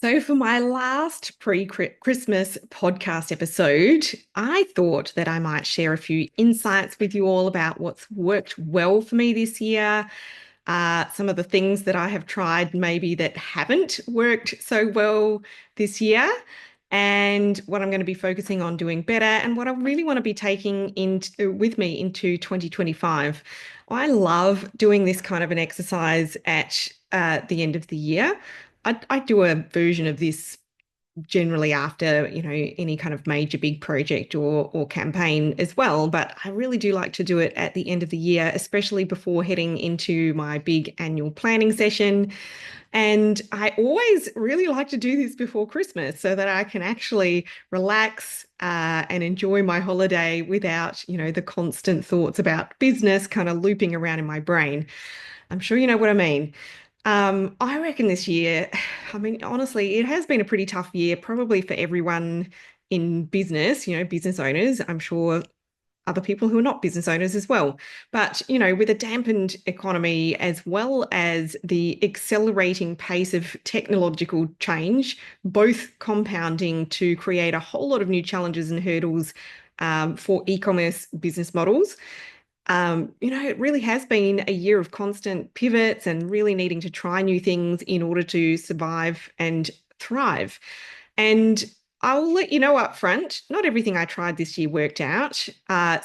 So, for my last pre-Christmas podcast episode, I thought that I might share a few insights with you all about what's worked well for me this year, some of the things that I have tried maybe that haven't worked so well this year, and what I'm going to be focusing on doing better, and what I really want to be taking into with me into 2025. I love doing this kind of an exercise at the end of the year. I do a version of this generally after, any kind of major big project or campaign as well. But I really do like to do it at the end of the year, especially before heading into my big annual planning session. And I always really like to do this before Christmas so that I can actually relax and enjoy my holiday without, the constant thoughts about business kind of looping around in my brain. I'm sure you know what I mean. I reckon this year, I mean, honestly, it has been a pretty tough year, probably for everyone in business, business owners. I'm sure other people who are not business owners as well. But, with a dampened economy as well as the accelerating pace of technological change, both compounding to create a whole lot of new challenges and hurdles for e-commerce business models. It really has been a year of constant pivots and really needing to try new things in order to survive and thrive. And I'll let you know up front, not everything I tried this year worked out.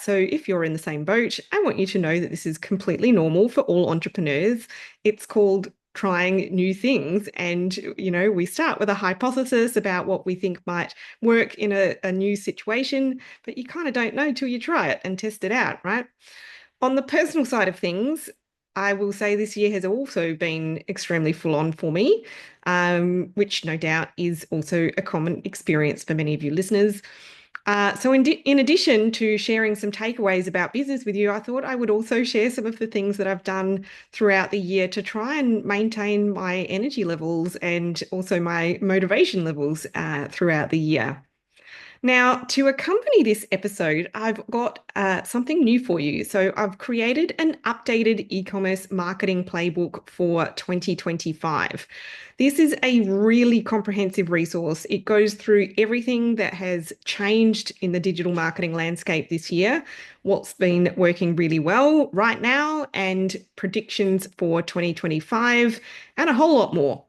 So if you're in the same boat, I want you to know that this is completely normal for all entrepreneurs. It's called trying new things. And, we start with a hypothesis about what we think might work in a new situation, but you kind of don't know till you try it and test it out, right? On the personal side of things, I will say this year has also been extremely full on for me, which no doubt is also a common experience for many of you listeners. So in addition to sharing some takeaways about business with you, I thought I would also share some of the things that I've done throughout the year to try and maintain my energy levels and also my motivation levels throughout the year. Now, to accompany this episode, I've got something new for you. So, I've created an updated e-commerce marketing playbook for 2025. This is a really comprehensive resource. It goes through everything that has changed in the digital marketing landscape this year, what's been working really well right now, and predictions for 2025, and a whole lot more.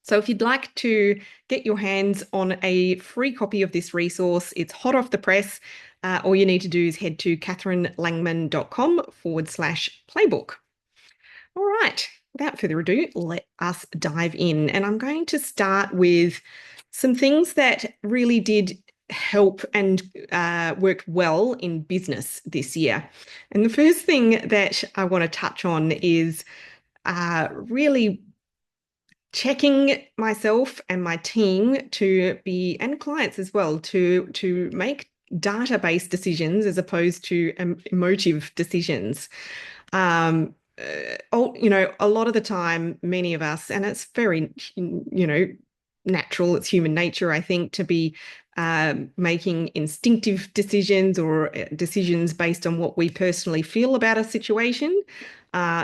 So if you'd like to get your hands on a free copy of this resource, it's hot off the press. All you need to do is head to catherinelangman.com/playbook. All right, without further ado, let us dive in. And I'm going to start with some things that really did help and worked well in business this year. And the first thing that I want to touch on is really checking myself and my team to be, and clients as well, to make data-based decisions as opposed to emotive decisions. A lot of the time, many of us, and it's very, natural, it's human nature, I think, to be making instinctive decisions or decisions based on what we personally feel about a situation.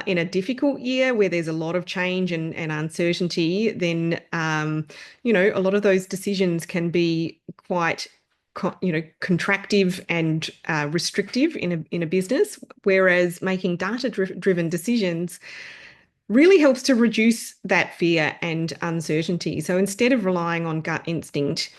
In a difficult year where there's a lot of change and uncertainty, then a lot of those decisions can be quite contractive and restrictive in a business, whereas making data-driven decisions really helps to reduce that fear and uncertainty. So instead of relying on gut instinct,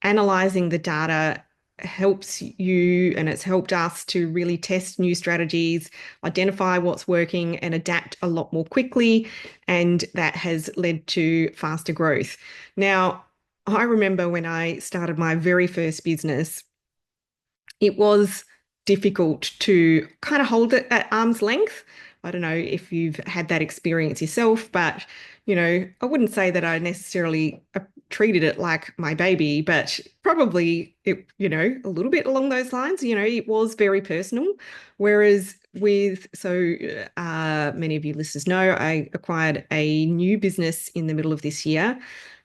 analyzing the data helps you, and it's helped us to really test new strategies, identify what's working, and adapt a lot more quickly. And that has led to faster growth. Now, I remember when I started my very first business, it was difficult to kind of hold it at arm's length. I don't know if you've had that experience yourself, but I wouldn't say that I necessarily treated it like my baby, but probably a little bit along those lines. It was very personal. Whereas many of you listeners know, I acquired a new business in the middle of this year.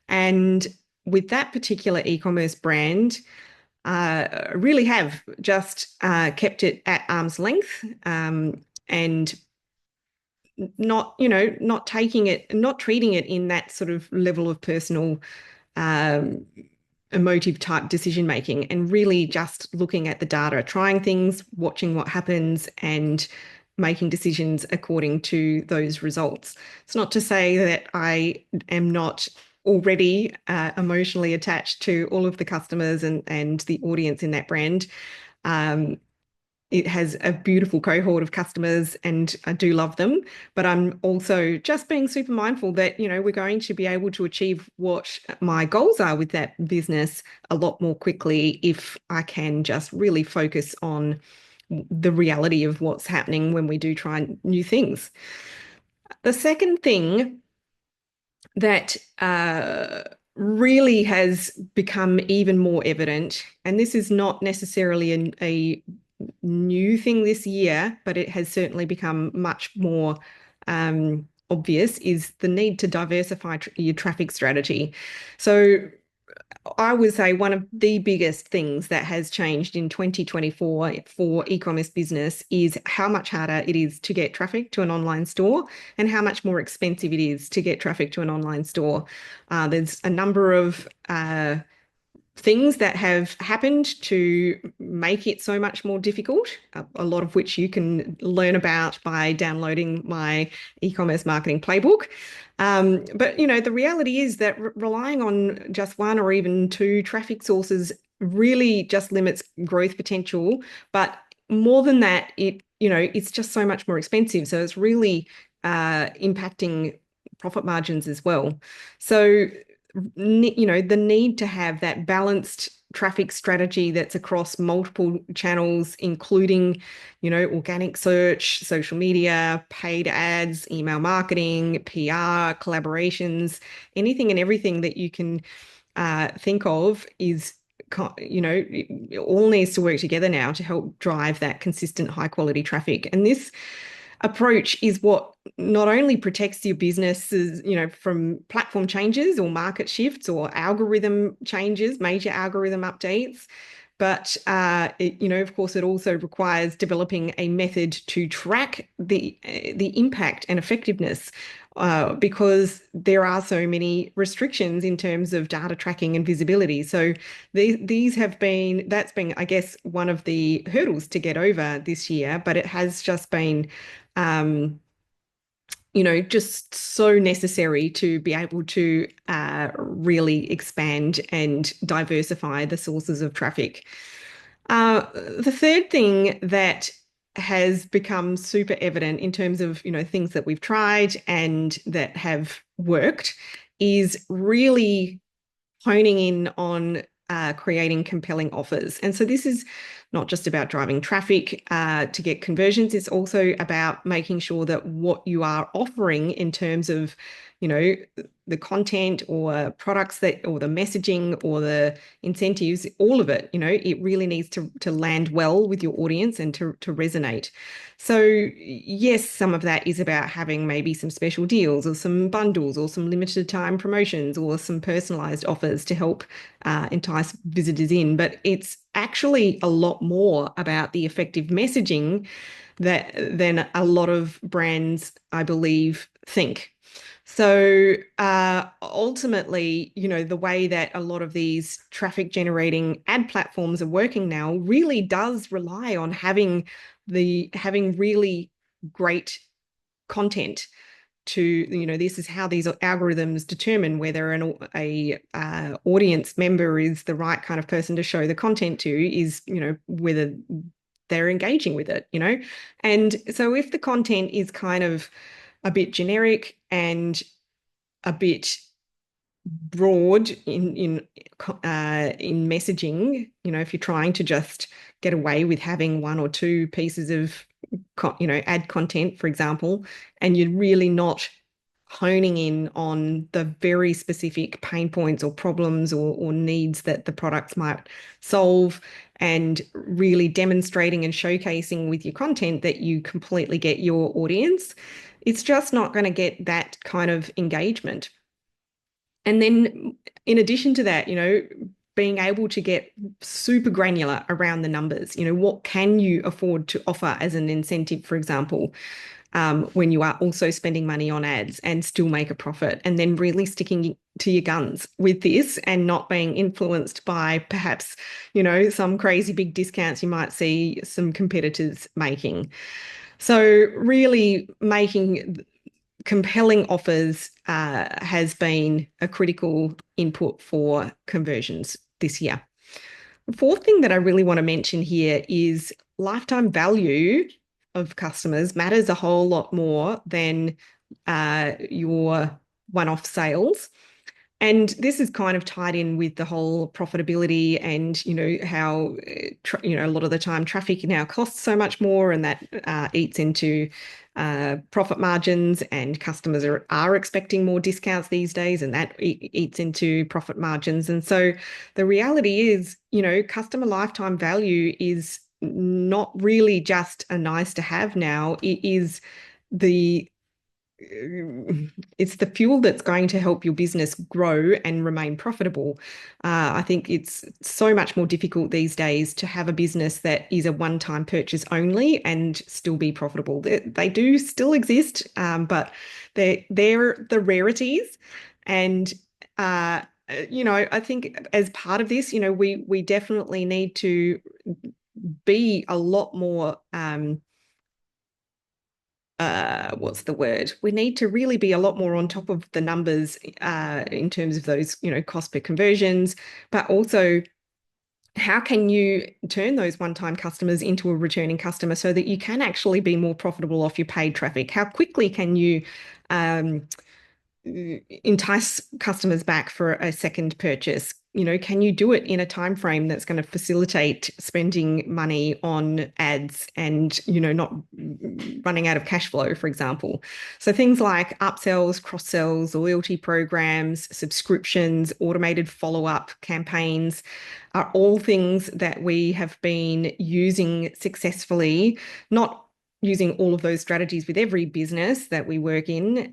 And with that particular e-commerce brand, really have just kept it at arm's length, and not, not taking it, not treating it in that sort of level of personal, um, emotive type decision making, and really just looking at the data, trying things, watching what happens, and making decisions according to those results. It's not to say that I am not already emotionally attached to all of the customers and the audience in that brand. Um, it has a beautiful cohort of customers and I do love them. But I'm also just being super mindful that, we're going to be able to achieve what my goals are with that business a lot more quickly if I can just really focus on the reality of what's happening when we do try new things. The second thing that really has become even more evident, and this is not necessarily a new thing this year, but it has certainly become much more obvious, is the need to diversify your traffic strategy. So I would say one of the biggest things that has changed in 2024 for e-commerce business is how much harder it is to get traffic to an online store and how much more expensive it is to get traffic to an online store. There's a number of things that have happened to make it so much more difficult, a lot of which you can learn about by downloading my e-commerce marketing playbook. But the reality is that relying on just one or even two traffic sources really just limits growth potential. But more than that, it's just so much more expensive. So it's really impacting profit margins as well. So the need to have that balanced traffic strategy that's across multiple channels, including, organic search, social media, paid ads, email marketing, PR, collaborations, anything and everything that you can think of is, it all needs to work together now to help drive that consistent high quality traffic. And this approach is what not only protects your businesses, from platform changes or market shifts or algorithm changes, major algorithm updates, but of course, it also requires developing a method to track the impact and effectiveness, because there are so many restrictions in terms of data tracking and visibility. So that's been, I guess, one of the hurdles to get over this year, but it has just been um, just so necessary to be able to really expand and diversify the sources of traffic. The third thing that has become super evident in terms of, things that we've tried and that have worked is really honing in on creating compelling offers. And so this is not just about driving traffic to get conversions, it's also about making sure that what you are offering in terms of, the content or products or the messaging or the incentives, all of it, it really needs to land well with your audience and to resonate. So yes, some of that is about having maybe some special deals or some bundles or some limited time promotions or some personalized offers to help entice visitors in. But it's actually a lot more about the effective messaging than a lot of brands, I believe, think. So ultimately, the way that a lot of these traffic generating ad platforms are working now really does rely on having really great content to, this is how these algorithms determine whether a audience member is the right kind of person to show the content to, is, whether they're engaging with it, And so if the content is kind of a bit generic and a bit broad in messaging, if you're trying to just get away with having one or two pieces of ad content, for example, and you're really not honing in on the very specific pain points or problems or needs that the products might solve, and really demonstrating and showcasing with your content that you completely get your audience, it's just not going to get that kind of engagement. And then in addition to that, being able to get super granular around the numbers, what can you afford to offer as an incentive, for example? when you are also spending money on ads and still make a profit, and then really sticking to your guns with this and not being influenced by perhaps, some crazy big discounts you might see some competitors making. So really making compelling offers has been a critical input for conversions this year. The fourth thing that I really want to mention here is lifetime value of customers matters a whole lot more than your one-off sales. And this is kind of tied in with the whole profitability and, how, a lot of the time traffic now costs so much more, and that eats into profit margins, and customers are expecting more discounts these days, and that eats into profit margins. And so the reality is, customer lifetime value is not really just a nice to have now. It is the it's the fuel that's going to help your business grow and remain profitable. I think it's so much more difficult these days to have a business that is a one-time purchase only and still be profitable. They do still exist, but they're the rarities. And I think as part of this, we definitely need to be a lot more what's the word? We need to really be a lot more on top of the numbers in terms of those, cost per conversions, but also how can you turn those one-time customers into a returning customer so that you can actually be more profitable off your paid traffic? How quickly can you entice customers back for a second purchase? Can you do it in a time frame that's going to facilitate spending money on ads and, not running out of cash flow, for example? So things like upsells, cross-sells, loyalty programs, subscriptions, automated follow-up campaigns are all things that we have been using successfully, not using all of those strategies with every business that we work in,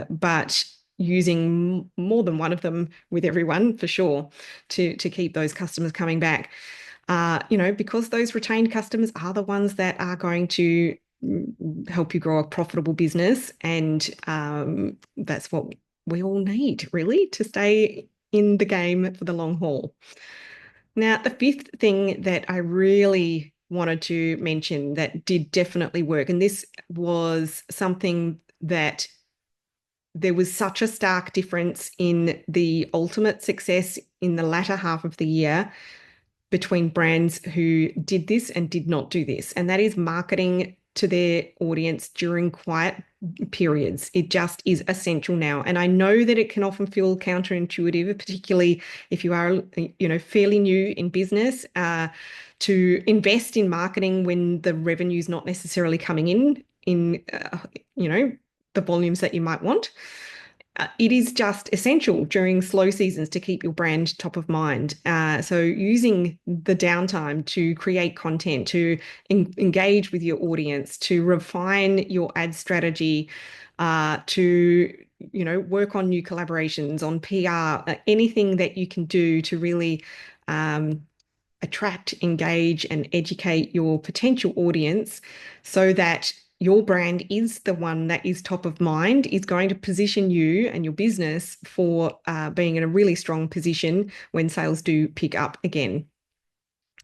but using more than one of them with everyone for sure to keep those customers coming back. Because those retained customers are the ones that are going to help you grow a profitable business, and that's what we all need really to stay in the game for the long haul. Now, the fifth thing that I really wanted to mention that did definitely work, and this was something that there was such a stark difference in the ultimate success in the latter half of the year between brands who did this and did not do this, and that is marketing to their audience during quiet periods. It just is essential now. And I know that it can often feel counterintuitive, particularly if you are, fairly new in business, to invest in marketing when the revenue is not necessarily coming in the volumes that you might want. It is just essential during slow seasons to keep your brand top of mind. So using the downtime to create content, to engage with your audience, to refine your ad strategy, to work on new collaborations, on PR, anything that you can do to really attract, engage, and educate your potential audience so that your brand is the one that is top of mind, is going to position you and your business for being in a really strong position when sales do pick up again.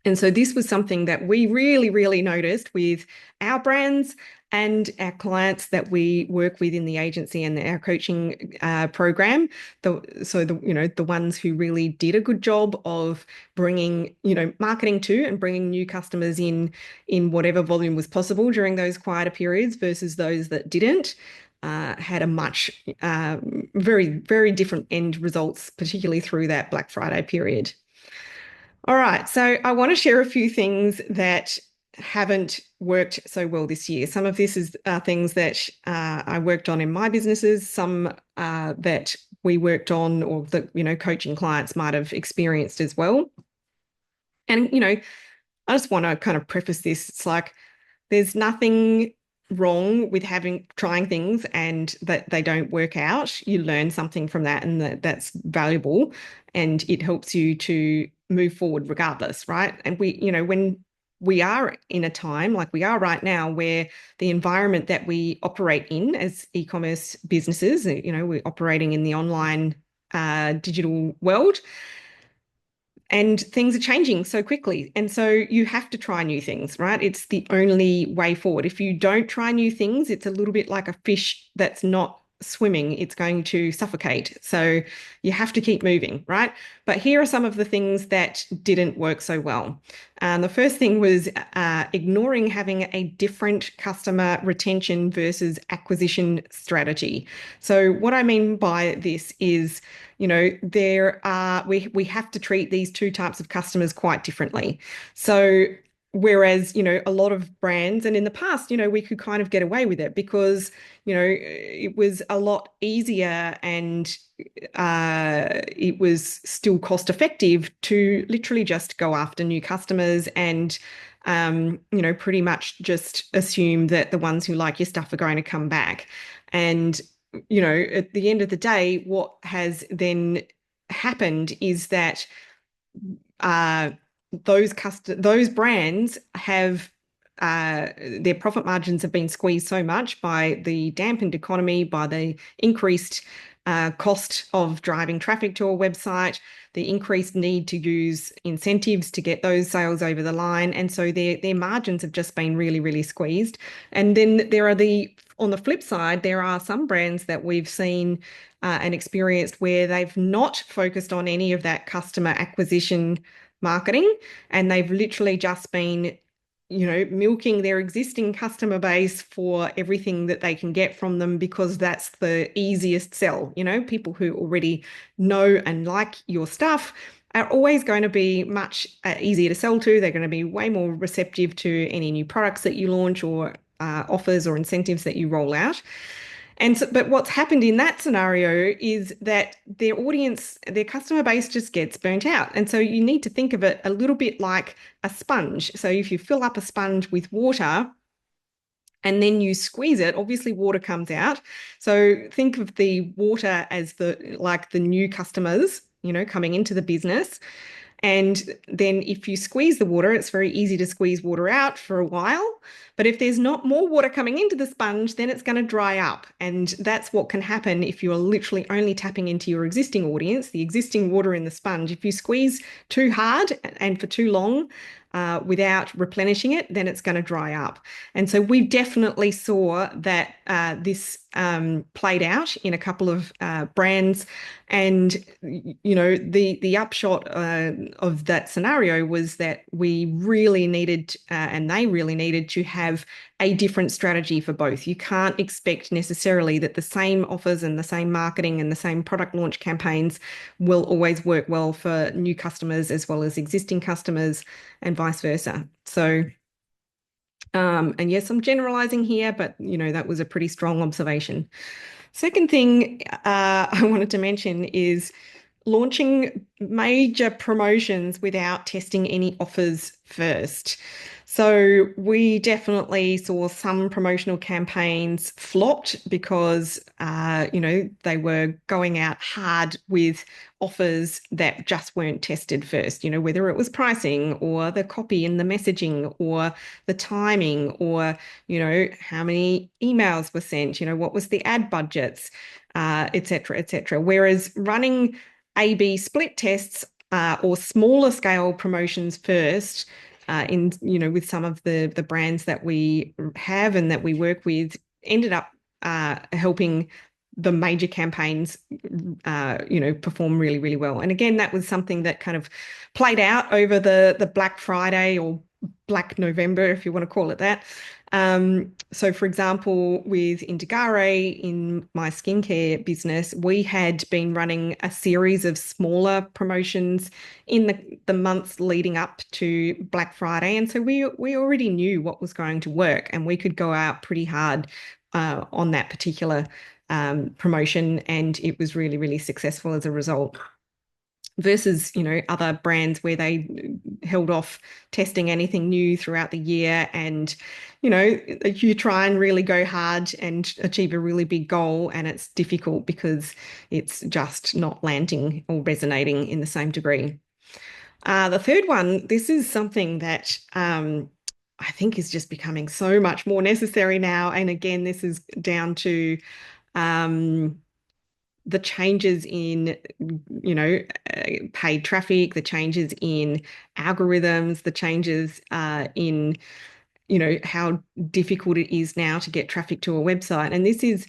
And so this was something that we really, really noticed with our brands and our clients that we work with in the agency and our coaching program. The ones who really did a good job of bringing, marketing to and bringing new customers in whatever volume was possible during those quieter periods versus those that didn't. Had a much, very, very different end results, particularly through that Black Friday period. All right, so I want to share a few things that haven't worked so well this year. Some of this is things that I worked on in my businesses, some that we worked on or that, coaching clients might have experienced as well. And, I just want to kind of preface this. It's like there's nothing wrong with trying things and that they don't work out. You learn something from that, and that's valuable, and it helps you to move forward regardless, right? And when we are in a time like we are right now where the environment that we operate in as e-commerce businesses, we're operating in the online digital world, and things are changing so quickly. And so you have to try new things, right? It's the only way forward. If you don't try new things, it's a little bit like a fish that's not swimming, it's going to suffocate. So you have to keep moving, right? But here are some of the things that didn't work so well. The first thing was ignoring having a different customer retention versus acquisition strategy. So what I mean by this is, we have to treat these two types of customers quite differently. So whereas, a lot of brands, and in the past, we could kind of get away with it because, it was a lot easier and it was still cost effective to literally just go after new customers and, pretty much just assume that the ones who like your stuff are going to come back. And, at the end of the day, what has then happened is that uh, those brands have their profit margins have been squeezed so much by the dampened economy, by the increased cost of driving traffic to a website, the increased need to use incentives to get those sales over the line. And so their margins have just been really, really squeezed. And then on the flip side, there are some brands that we've seen and experienced where they've not focused on any of that customer acquisition marketing, and they've literally just been milking their existing customer base for everything that they can get from them because that's the easiest sell. People who already know and like your stuff are always going to be much easier to sell to. They're going to be way more receptive to any new products that you launch or offers or incentives that you roll out. And so, but what's happened in that scenario is that their audience, their customer base just gets burnt out. And so you need to think of it a little bit like a sponge. So if you fill up a sponge with water and then you squeeze it, obviously water comes out. So think of the water as the new customers, coming into the business. And then if you squeeze the water, it's very easy to squeeze water out for a while. But if there's not more water coming into the sponge, then it's going to dry up. And that's what can happen if you are literally only tapping into your existing audience, the existing water in the sponge. If you squeeze too hard and for too long, without replenishing it, then it's going to dry up. And so we definitely saw that this played out in a couple of brands. And, the upshot of that scenario was that we really needed, and they really needed to have a different strategy for both. You can't expect necessarily that the same offers and the same marketing and the same product launch campaigns will always work well for new customers as well as existing customers and vice versa. So, and yes, I'm generalizing here, but that was a pretty strong observation. Second thing I wanted to mention is launching major promotions without testing any offers first. So we definitely saw some promotional campaigns flopped because, they were going out hard with offers that just weren't tested first, whether it was pricing or the copy and the messaging or the timing or, how many emails were sent, what was the ad budgets, et cetera, et cetera. Whereas running A/B split tests or smaller scale promotions first with some of the brands that we have and that we work with ended up helping the major campaigns perform really, really well. And again, that was something that kind of played out over the Black Friday or Black November, if you want to call it that. So for example, with Indigare in my skincare business, we had been running a series of smaller promotions in the months leading up to Black Friday. And so we already knew what was going to work and we could go out pretty hard on that particular promotion. And it was really, really successful as a result. Versus, other brands where they held off testing anything new throughout the year. And, you try and really go hard and achieve a really big goal, and it's difficult because it's just not landing or resonating in the same degree. The third one, this is something that I think is just becoming so much more necessary now. And again, this is down to um, the changes in, paid traffic, the changes in algorithms, the changes in, how difficult it is now to get traffic to a website. And this is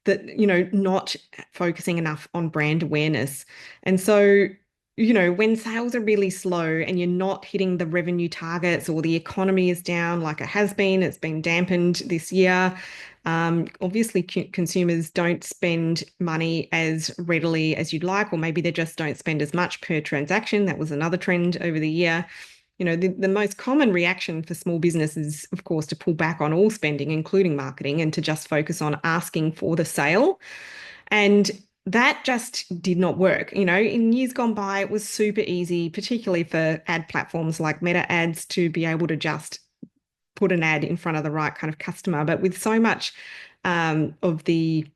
that, not focusing enough on brand awareness. And so, when sales are really slow and you're not hitting the revenue targets or the economy is down like it has been, it's been dampened this year. Obviously, consumers don't spend money as readily as you'd like, or maybe they just don't spend as much per transaction. That was another trend over the year. The most common reaction for small businesses, of course, to pull back on all spending, including marketing, and to just focus on asking for the sale. And that just did not work. In years gone by, it was super easy, particularly for ad platforms like Meta ads, to be able to just put an ad in front of the right kind of customer. But with so much of the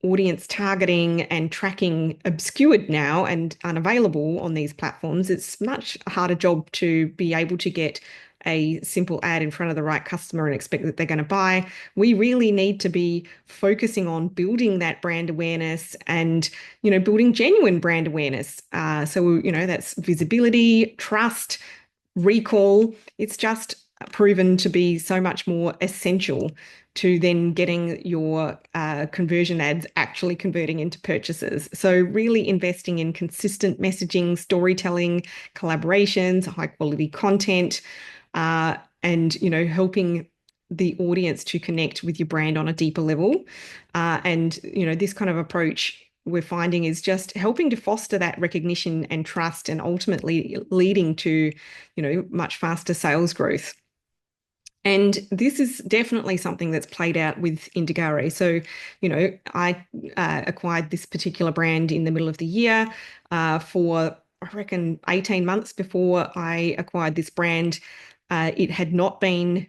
audience targeting and tracking obscured now and unavailable on these platforms, it's much harder job to be able to get a simple ad in front of the right customer and expect that they're going to buy. We really need to be focusing on building that brand awareness and, building genuine brand awareness. That's visibility, trust, recall. It's just proven to be so much more essential to then getting your conversion ads actually converting into purchases. So really investing in consistent messaging, storytelling, collaborations, high quality content, and helping the audience to connect with your brand on a deeper level. And this kind of approach we're finding is just helping to foster that recognition and trust, and ultimately leading to much faster sales growth. And this is definitely something that's played out with Indigare. So, I acquired this particular brand in the middle of the year for, I reckon, 18 months before I acquired this brand. It had not been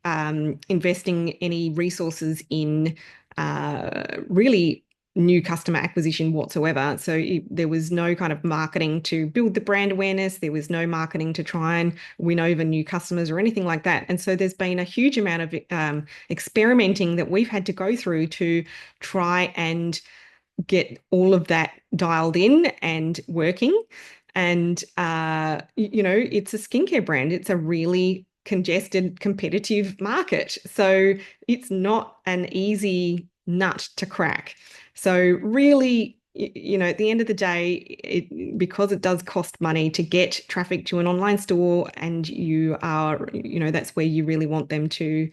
investing any resources in really new customer acquisition whatsoever. So there was no kind of marketing to build the brand awareness. There was no marketing to try and win over new customers or anything like that. And so there's been a huge amount of experimenting that we've had to go through to try and get all of that dialed in and working. And, it's a skincare brand. It's a really congested, competitive market. So it's not an easy nut to crack. So really, at the end of the day, because it does cost money to get traffic to an online store, and you are, that's where you really want them to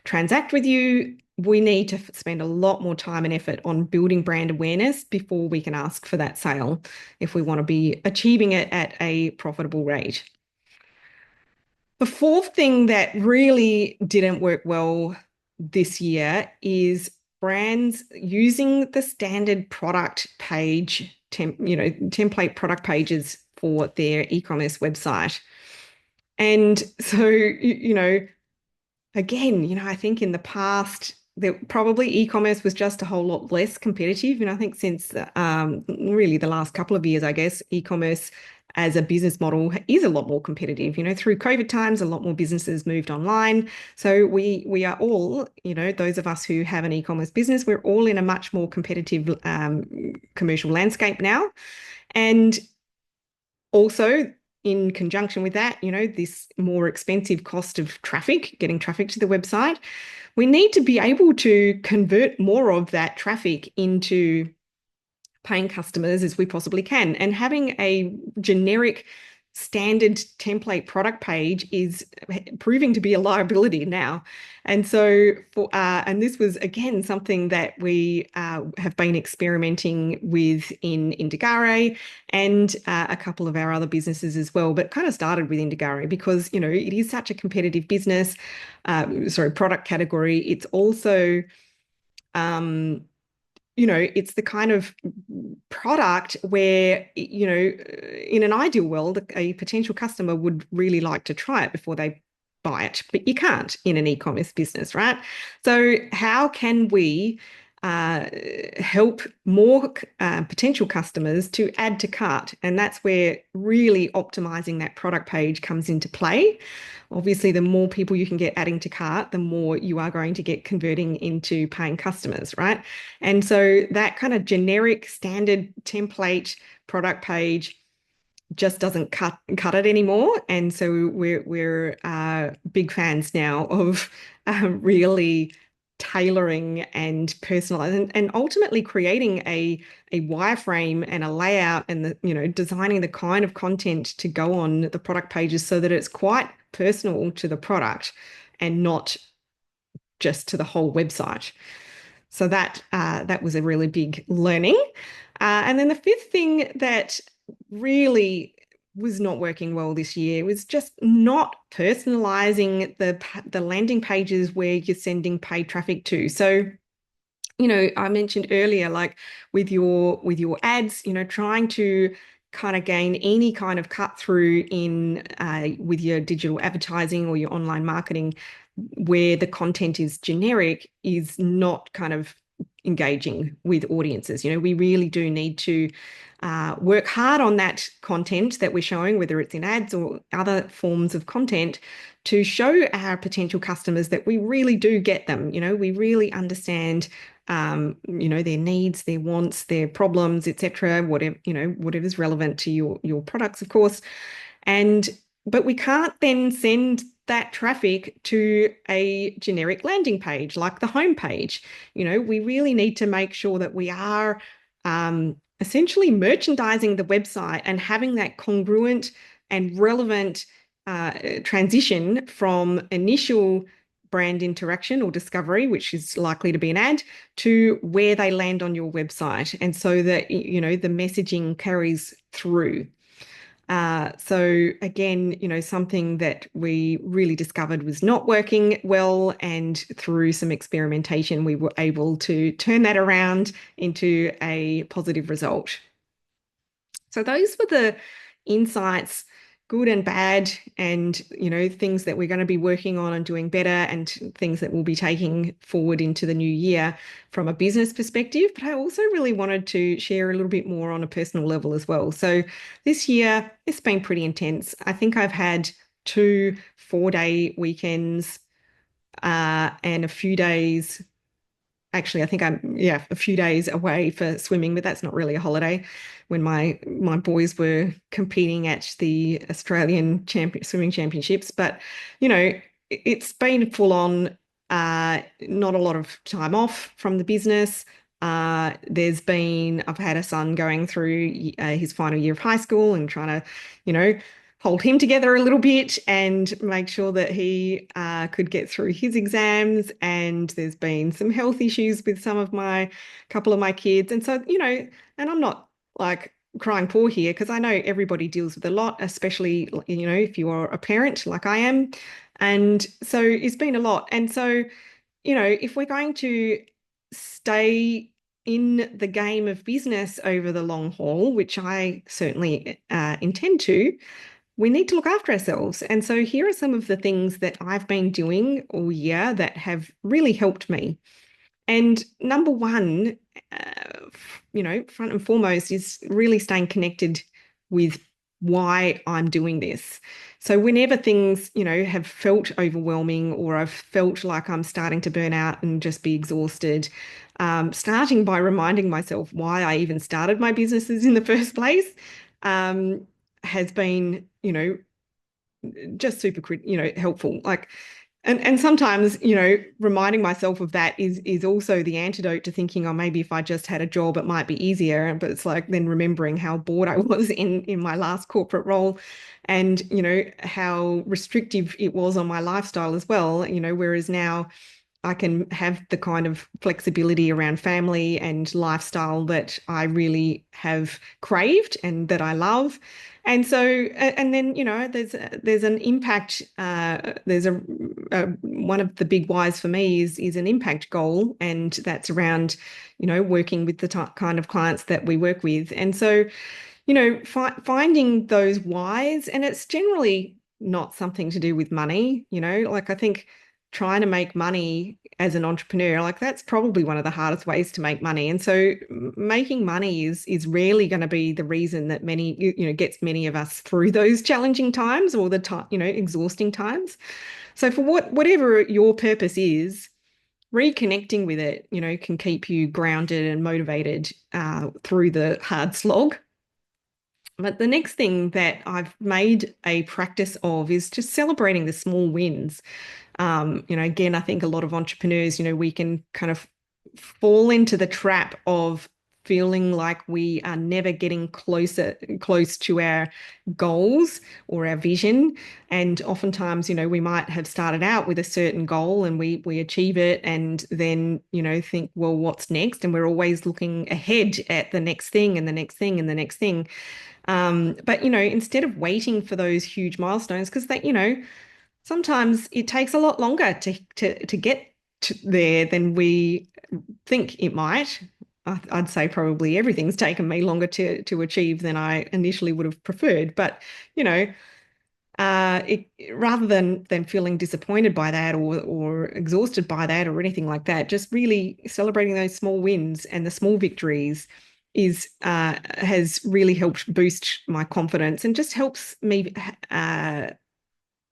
transact with you, we need to spend a lot more time and effort on building brand awareness before we can ask for that sale if we want to be achieving it at a profitable rate. The fourth thing that really didn't work well this year is brands using the standard product page, template product pages for their e-commerce website. And so, again, I think in the past, probably e-commerce was just a whole lot less competitive. I think since really the last couple of years, I guess, e-commerce as a business model is a lot more competitive. Through COVID times, a lot more businesses moved online. So we are all, those of us who have an e-commerce business, we're all in a much more competitive commercial landscape now. And also, in conjunction with that, this more expensive cost of traffic, getting traffic to the website, we need to be able to convert more of that traffic into paying customers as we possibly can. And having a generic standard template product page is proving to be a liability now. And so and this was again something that we have been experimenting with in Indigare and a couple of our other businesses as well, but kind of started with Indigare because it is such a competitive business, product category. It's also it's the kind of product where, in an ideal world, a potential customer would really like to try it before they buy it, but you can't in an e-commerce business, right? So how can we uh, help more potential customers to add to cart. And that's where really optimizing that product page comes into play. Obviously, the more people you can get adding to cart, the more you are going to get converting into paying customers, right? And so that kind of generic standard template product page just doesn't cut it anymore. And so we're big fans now of really tailoring and personalizing and ultimately creating a wireframe and a layout and designing the kind of content to go on the product pages so that it's quite personal to the product and not just to the whole website. So that was a really big learning. And then the fifth thing that really was not working well this year was just not personalizing the landing pages where you're sending paid traffic to. So, I mentioned earlier, like with your ads, trying to kind of gain any kind of cut through in with your digital advertising or your online marketing where the content is generic is not kind of engaging with audiences. We really do need to work hard on that content that we're showing, whether it's in ads or other forms of content, to show our potential customers that we really do get them. We really understand their needs, their wants, their problems, etc. Whatever's relevant to your products, of course. But we can't then send that traffic to a generic landing page like the home page. We really need to make sure that we are essentially merchandising the website and having that congruent and relevant transition from initial brand interaction or discovery, which is likely to be an ad, to where they land on your website. And so that, the messaging carries through. So again, something that we really discovered was not working well, and through some experimentation, we were able to turn that around into a positive result. So those were the insights, good and bad, and things that we're going to be working on and doing better, and things that we'll be taking forward into the new year from a business perspective. But I also really wanted to share a little bit more on a personal level as well. So this year, it's been pretty intense. I think I've had 2 4-day weekends and a few days. Actually, I think a few days away for swimming, but that's not really a holiday, when my boys were competing at the Australian swimming championships. But it's been full on, not a lot of time off from the business. I've had a son going through his final year of high school and trying to, hold him together a little bit and make sure that he could get through his exams. And there's been some health issues with couple of my kids. And so, and I'm not like crying poor here, because I know everybody deals with a lot, especially, if you are a parent like I am. And so it's been a lot. And so, if we're going to stay in the game of business over the long haul, which I certainly intend to, we need to look after ourselves. And so here are some of the things that I've been doing all year that have really helped me. And number one, front and foremost, is really staying connected with why I'm doing this. So whenever things, have felt overwhelming, or I've felt like I'm starting to burn out and just be exhausted, starting by reminding myself why I even started my businesses in the first place, has been, just super, helpful. Like, and sometimes, reminding myself of that is also the antidote to thinking, oh, maybe if I just had a job, it might be easier. But it's like then remembering how bored I was in my last corporate role, and, how restrictive it was on my lifestyle as well, whereas now I can have the kind of flexibility around family and lifestyle that I really have craved and that I love. And so, and then, there's an impact. There's one of the big whys for me is an impact goal, and that's around, working with the kind of clients that we work with. And so, finding those whys, and it's generally not something to do with money. Like I think trying to make money as an entrepreneur, like that's probably one of the hardest ways to make money. And so making money is rarely going to be the reason that gets many of us through those challenging times or the time, exhausting times. So for whatever your purpose is, reconnecting with it, can keep you grounded and motivated through the hard slog. But the next thing that I've made a practice of is just celebrating the small wins. Again, I think a lot of entrepreneurs, we can kind of fall into the trap of feeling like we are never getting close to our goals or our vision. And oftentimes, we might have started out with a certain goal and we achieve it and then, think, well, what's next? And we're always looking ahead at the next thing and the next thing and the next thing. But instead of waiting for those huge milestones, because sometimes it takes a lot longer to get there than we think it might. I'd say probably everything's taken me longer to achieve than I initially would have preferred. But you know, rather than feeling disappointed by that or exhausted by that or anything like that, just really celebrating those small wins and the small victories is has really helped boost my confidence and just helps me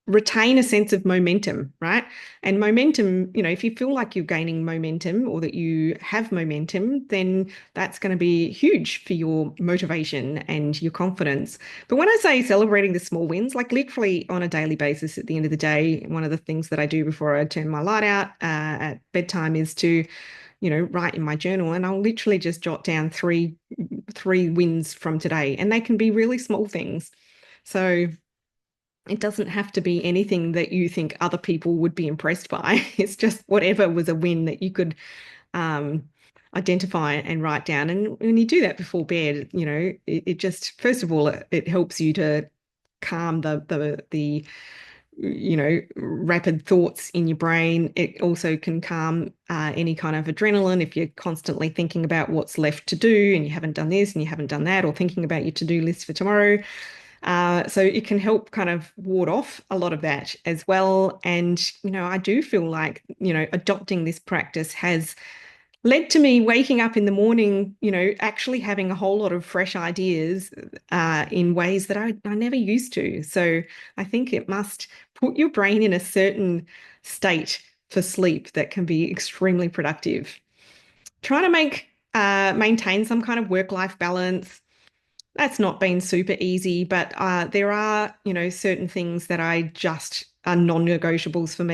retain a sense of momentum, right? And momentum, if you feel like you're gaining momentum or that you have momentum, then that's going to be huge for your motivation and your confidence. But when I say celebrating the small wins, like literally on a daily basis at the end of the day, one of the things that I do before I turn my light out at bedtime is to write in my journal, and I'll literally just jot down three wins from today, and they can be really small things. So it doesn't have to be anything that you think other people would be impressed by. It's just whatever was a win that you could um, identify and write down. And when you do that before bed, it just, first of all, it helps you to calm the rapid thoughts in your brain. It also can calm any kind of adrenaline if you're constantly thinking about what's left to do and you haven't done this and you haven't done that, or thinking about your to-do list for tomorrow. So it can help kind of ward off a lot of that as well. And, I do feel like, adopting this practice has led to me waking up in the morning, actually having a whole lot of fresh ideas in ways that I never used to. So I think it must put your brain in a certain state for sleep that can be extremely productive. Trying to maintain some kind of work-life balance. That's not been super easy, but there are, certain things that I just are non-negotiables for me.